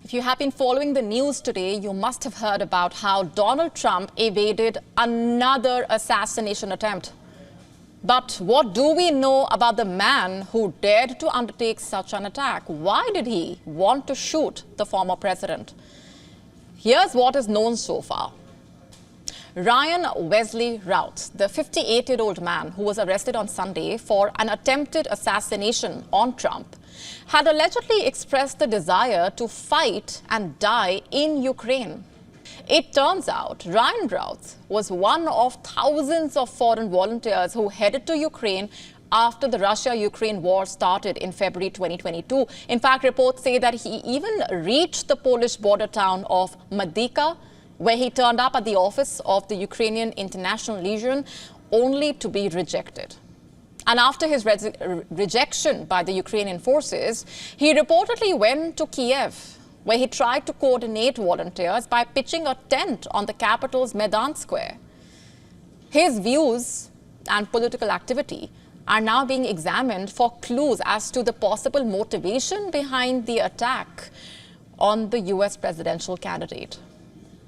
If you have been following the news today, you must have heard about how Donald Trump evaded another assassination attempt. But what do we know about the man who dared to undertake such an attack? Why did he want to shoot the former president? Here's what is known so far. Ryan Routh, the 58-year-old man who was arrested on Sunday for an attempted assassination on Trump, had allegedly expressed the desire to fight and die in Ukraine. It turns out Ryan Routh was one of thousands of foreign volunteers who headed to Ukraine after the Russia-Ukraine war started in February 2022. In fact, reports say that he even reached the Polish border town of Medyka, where he turned up at the office of the Ukrainian International Legion, only to be rejected. And after his rejection by the Ukrainian forces, he reportedly went to Kiev, where he tried to coordinate volunteers by pitching a tent on the capital's Maidan Square. His views and political activity are now being examined for clues as to the possible motivation behind the attack on the US presidential candidate.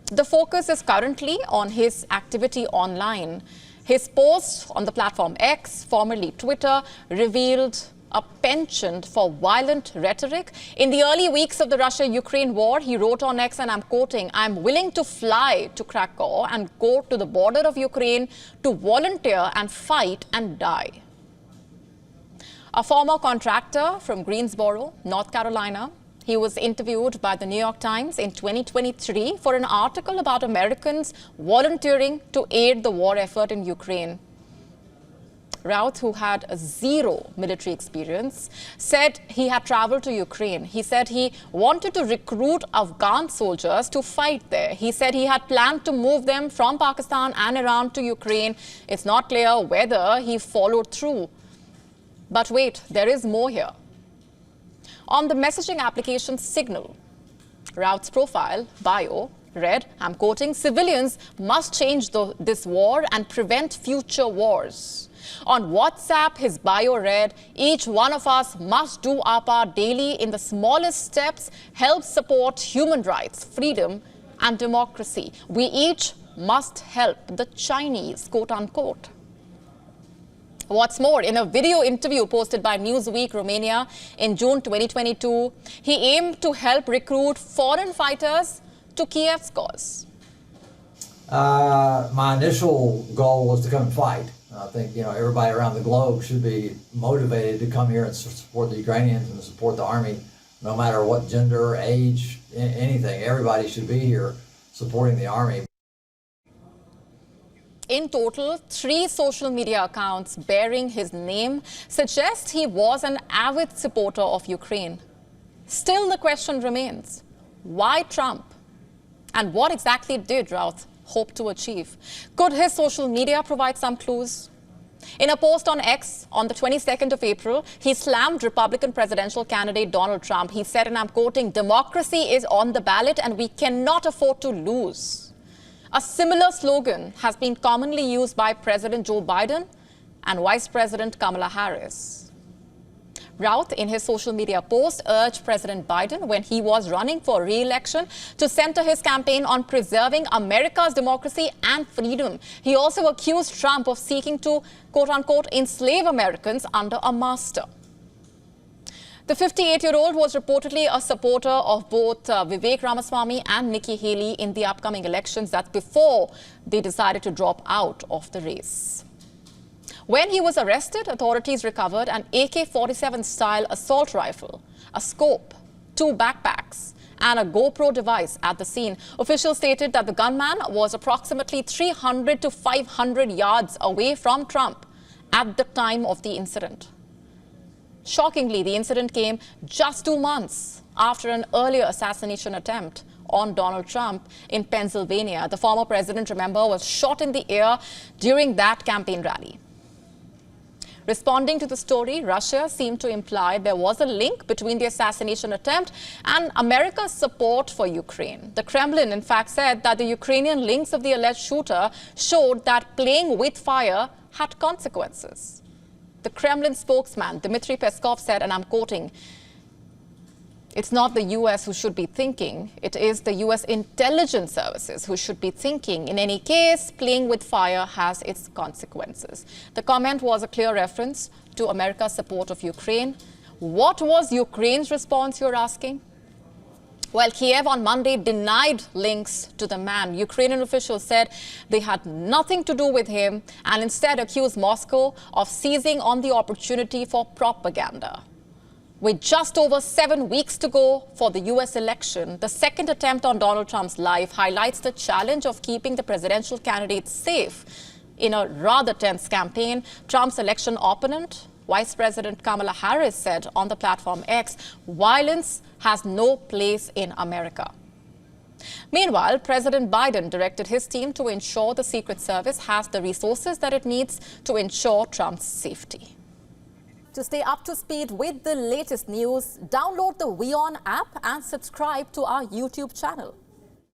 The focus is currently on his activity online. His post on the platform X, formerly Twitter, revealed a penchant for violent rhetoric. In the early weeks of the Russia-Ukraine war, he wrote on X, and I'm quoting, "I'm willing to fly to Krakow and go to the border of Ukraine to volunteer and fight and die." A former contractor from Greensboro, North Carolina, he was interviewed by the New York Times in 2023 for an article about Americans volunteering to aid the war effort in Ukraine. Routh, who had zero military experience, said he had traveled to Ukraine. He said he wanted to recruit Afghan soldiers to fight there. He said he had planned to move them from Pakistan and Iran to Ukraine. It's not clear whether he followed through. But wait, there is more here. On the messaging application Signal, Routh's profile, bio, read, I'm quoting, "Civilians must change this war and prevent future wars." On WhatsApp, his bio read, "Each one of us must do our part daily in the smallest steps, help support human rights, freedom and democracy. We each must help the Chinese," quote unquote. What's more, in a video interview posted by Newsweek Romania in June 2022, he aimed to help recruit foreign fighters to Kiev's cause. My initial goal was to come and fight. I think, everybody around the globe should be motivated to come here and support the Ukrainians and support the army, no matter what gender, age, anything. Everybody should be here supporting the army. In total, 3 social media accounts bearing his name suggest he was an avid supporter of Ukraine. Still, the question remains, why Trump? And what exactly did Routh hope to achieve? Could his social media provide some clues? In a post on X on the 22nd of April, he slammed Republican presidential candidate Donald Trump. He said, and I'm quoting, "Democracy is on the ballot and we cannot afford to lose." A similar slogan has been commonly used by President Joe Biden and Vice President Kamala Harris. Routh, in his social media post, urged President Biden, when he was running for re-election, to center his campaign on preserving America's democracy and freedom. He also accused Trump of seeking to, quote-unquote, enslave Americans under a master. The 58-year-old was reportedly a supporter of both Vivek Ramaswamy and Nikki Haley in the upcoming elections. That's before they decided to drop out of the race. When he was arrested, authorities recovered an AK-47 style assault rifle, a scope, 2 backpacks, and a GoPro device at the scene. Officials stated that the gunman was approximately 300 to 500 yards away from Trump at the time of the incident. Shockingly, the incident came just 2 months after an earlier assassination attempt on Donald Trump in Pennsylvania. The former president, remember, was shot in the ear during that campaign rally. Responding to the story, Russia seemed to imply there was a link between the assassination attempt and America's support for Ukraine. The Kremlin, in fact, said that the Ukrainian links of the alleged shooter showed that playing with fire had consequences. The Kremlin spokesman, Dmitry Peskov, said, and I'm quoting, It's not the US who should be thinking. It is the US intelligence services who should be thinking. In any case, playing with fire has its consequences. The comment was a clear reference to America's support of Ukraine. What was Ukraine's response, you're asking? Well, Kiev on Monday denied links to the man. Ukrainian officials said they had nothing to do with him and instead accused Moscow of seizing on the opportunity for propaganda. With just over 7 weeks to go for the US election, the second attempt on Donald Trump's life highlights the challenge of keeping the presidential candidate safe in a rather tense campaign. Trump's election opponent, Vice President Kamala Harris, said on the platform X, violence has no place in America. Meanwhile, President Biden directed his team to ensure the Secret Service has the resources that it needs to ensure Trump's safety. To stay up to speed with the latest news, download the WION app and subscribe to our YouTube channel.